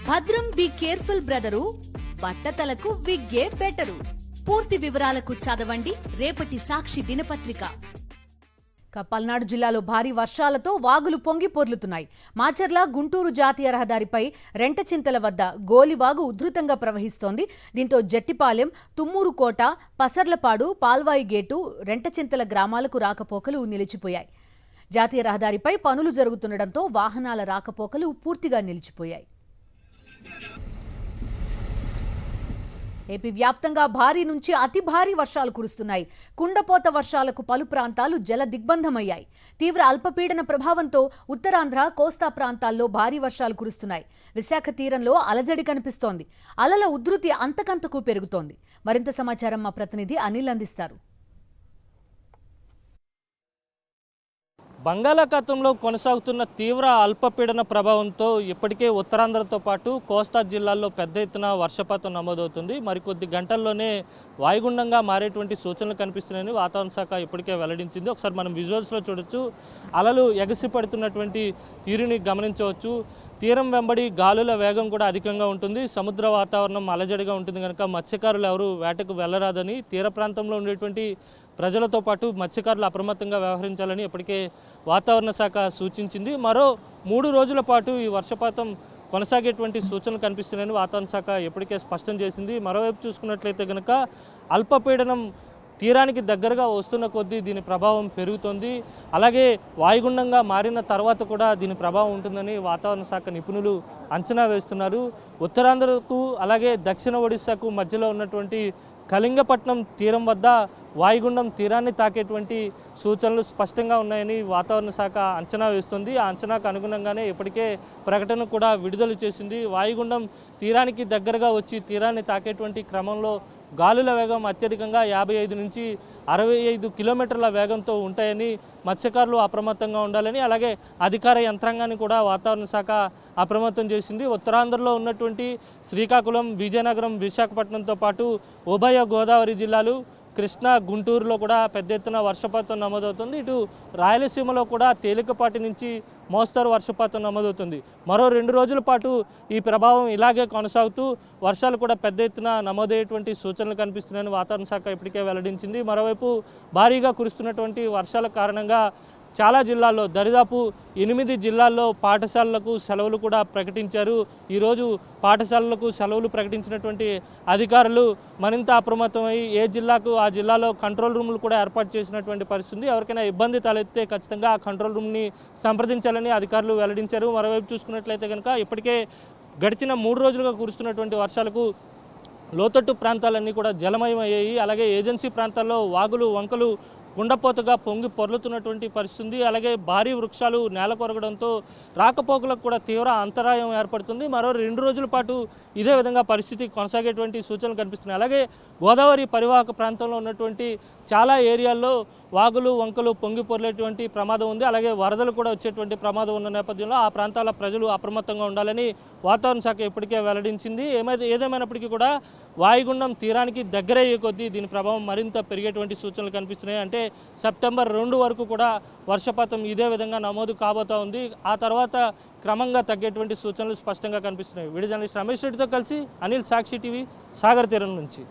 భద్రం be careful brother, బట్టతలకు విగ్గే better. పూర్తి వివరాలకు చదవండి రేపటి సాక్షి దినపత్రిక. పల్నాడు జిల్లాలో భారీ వర్షాలతో వాగులు పొంగి పొర్లుతున్నాయి. మాచర్ల గుంటూరు జాతీయ రహదారిపై రెంటచింతల వద్ద గోలివాగు ఉధృతంగా ప్రవహిస్తోంది. దీంతో జట్టిపాలెం, తుమ్మూరుకోట, పసర్లపాడు, పాల్వాయి గేటు, రెంటచింతల గ్రామాలకు రాకపోకలు నిలిచిపోయాయి. జాతీయ రహదారిపై పనులు జరుగుతుండటంతో వాహనాల రాకపోకలు పూర్తిగా నిలిచిపోయాయి. ఏపీ వ్యాప్తంగా భారీ నుంచి అతి భారీ వర్షాలు కురుస్తున్నాయి. కుండపోత వర్షాలకు పలు ప్రాంతాలు జల దిగ్బంధమయ్యాయి. తీవ్ర అల్పపీడన ప్రభావంతో ఉత్తరాంధ్ర, కోస్తా ప్రాంతాల్లో భారీ వర్షాలు కురుస్తున్నాయి. విశాఖ తీరంలో అలజడి కనిపిస్తోంది. అలల ఉధృతి అంతకంతకు పెరుగుతోంది. మరింత సమాచారం మా ప్రతినిధి అనిల్ అందిస్తారు. బంగాళాఖాతంలో కొనసాగుతున్న తీవ్ర అల్పపీడన ప్రభావంతో ఇప్పటికే ఉత్తరాంధ్రతో పాటు కోస్తా జిల్లాల్లో పెద్ద ఎత్తున వర్షపాతం నమోదవుతుంది. మరికొద్ది గంటల్లోనే వాయుగుండంగా మారేటువంటి సూచనలు కనిపిస్తున్నాయని వాతావరణ శాఖ ఇప్పటికే వెల్లడించింది. ఒకసారి మనం విజువల్స్లో చూడొచ్చు. అలలు ఎగసి పడుతున్నటువంటి తీరుని గమనించవచ్చు. తీరం వెంబడి గాలుల వేగం కూడా అధికంగా ఉంటుంది. సముద్ర వాతావరణం అలజడిగా ఉంటుంది కనుక మత్స్యకారులు ఎవరు వేటకు వెళ్లరాదని, తీర ప్రాంతంలో ఉండేటువంటి ప్రజలతో పాటు మత్స్యకారులు అప్రమత్తంగా వ్యవహరించాలని ఇప్పటికే వాతావరణ శాఖ సూచించింది. మరో 3 రోజుల పాటు ఈ వర్షపాతం కొనసాగేటువంటి సూచనలు కనిపిస్తున్నాయని వాతావరణ శాఖ ఇప్పటికే స్పష్టం చేసింది. మరోవైపు చూసుకున్నట్లయితే కనుక అల్పపీడనం తీరానికి దగ్గరగా వస్తున్న కొద్దీ దీని ప్రభావం పెరుగుతుంది. అలాగే వాయుగుండంగా మారిన తర్వాత కూడా దీని ప్రభావం ఉంటుందని వాతావరణ శాఖ నిపుణులు అంచనా వేస్తున్నారు. ఉత్తరాంధ్రకు అలాగే దక్షిణ ఒడిశాకు మధ్యలో ఉన్నటువంటి కళింగపట్నం తీరం వద్ద వాయుగుండం తీరాన్ని తాకేటువంటి సూచనలు స్పష్టంగా ఉన్నాయని వాతావరణ శాఖ అంచనా వేస్తుంది. ఆ అంచనాకు అనుగుణంగానే ఇప్పటికే ప్రకటన కూడా విడుదల చేసింది. వాయుగుండం తీరానికి దగ్గరగా వచ్చి తీరాన్ని తాకేటువంటి క్రమంలో గాలుల వేగం అత్యధికంగా 55 నుంచి 65 కిలోమీటర్ల వేగంతో ఉంటాయని, మత్స్యకారులు అప్రమత్తంగా ఉండాలని, అలాగే అధికార యంత్రాంగాన్ని కూడా వాతావరణ శాఖ అప్రమత్తం చేసింది. ఉత్తరాంధ్రలో ఉన్నటువంటి శ్రీకాకుళం, విజయనగరం, విశాఖపట్నంతో పాటు ఉభయ గోదావరి జిల్లాలు, కృష్ణా, గుంటూరులో కూడా పెద్ద ఎత్తున వర్షపాతం నమోదవుతుంది. ఇటు రాయలసీమలో కూడా తేలికపాటి నుంచి మోస్తరు వర్షపాతం నమోదవుతుంది. మరో 2 రోజుల పాటు ఈ ప్రభావం ఇలాగే కొనసాగుతూ వర్షాలు కూడా పెద్ద ఎత్తున నమోదయ్యేటువంటి సూచనలు కనిపిస్తున్నాయని వాతావరణ శాఖ ఇప్పటికే వెల్లడించింది. మరోవైపు భారీగా కురుస్తున్నటువంటి వర్షాల కారణంగా చాలా జిల్లాల్లో, దరిదాపు 8 జిల్లాల్లో పాఠశాలలకు సెలవులు కూడా ప్రకటించారు. ఈరోజు పాఠశాలలకు సెలవులు ప్రకటించినటువంటి అధికారులు మరింత అప్రమత్తమై ఏ జిల్లాకు ఆ జిల్లాలో కంట్రోల్ రూమ్లు కూడా ఏర్పాటు చేసినటువంటి పరిస్థితి. ఎవరికైనా ఇబ్బంది తలెత్తే ఖచ్చితంగా ఆ కంట్రోల్ రూమ్ని సంప్రదించాలని అధికారులు వెల్లడించారు. మరోవైపు చూసుకున్నట్లయితే కనుక ఇప్పటికే గడిచిన 3 రోజులుగా కురుస్తున్నటువంటి వర్షాలకు లోతట్టు ప్రాంతాలన్నీ కూడా జలమయమయ్యాయి. అలాగే ఏజెన్సీ ప్రాంతాల్లో వాగులు, వంకలు కుండపోతగా పొంగి పొర్లుతున్నటువంటి పరిస్థితి. అలాగే భారీ వృక్షాలు నేల కొరగడంతో రాకపోకలకు కూడా తీవ్ర అంతరాయం ఏర్పడుతుంది. మరో 2 రోజుల పాటు ఇదే విధంగా పరిస్థితి కొనసాగేటువంటి సూచనలు కనిపిస్తున్నాయి. అలాగే గోదావరి పరివాహక ప్రాంతంలో ఉన్నటువంటి చాలా ఏరియాల్లో వాగులు, వంకలు పొంగి పొర్లేటువంటి ప్రమాదం ఉంది. అలాగే వరదలు కూడా వచ్చేటువంటి ప్రమాదం ఉన్న నేపథ్యంలో ఆ ప్రాంతాల ప్రజలు అప్రమత్తంగా ఉండాలని వాతావరణ శాఖ ఇప్పటికే వెల్లడించింది. ఏదేమైనప్పటికీ కూడా వాయుగుండం తీరానికి దగ్గరయ్యే కొద్దీ దీని ప్రభావం మరింత పెరిగేటువంటి సూచనలు కనిపిస్తున్నాయి. అంటే సెప్టెంబర్ 2 వరకు కూడా వర్షపాతం ఇదే విధంగా నమోదు కాబోతా ఉంది. ఆ తర్వాత క్రమంగా తగ్గేటువంటి సూచనలు స్పష్టంగా కనిపిస్తున్నాయి. వీడియో జర్నలిస్ట్ రమేష్ రెడ్డితో కలిసి అనిల్, సాక్షి టీవీ, సాగర్ తీరం నుంచి.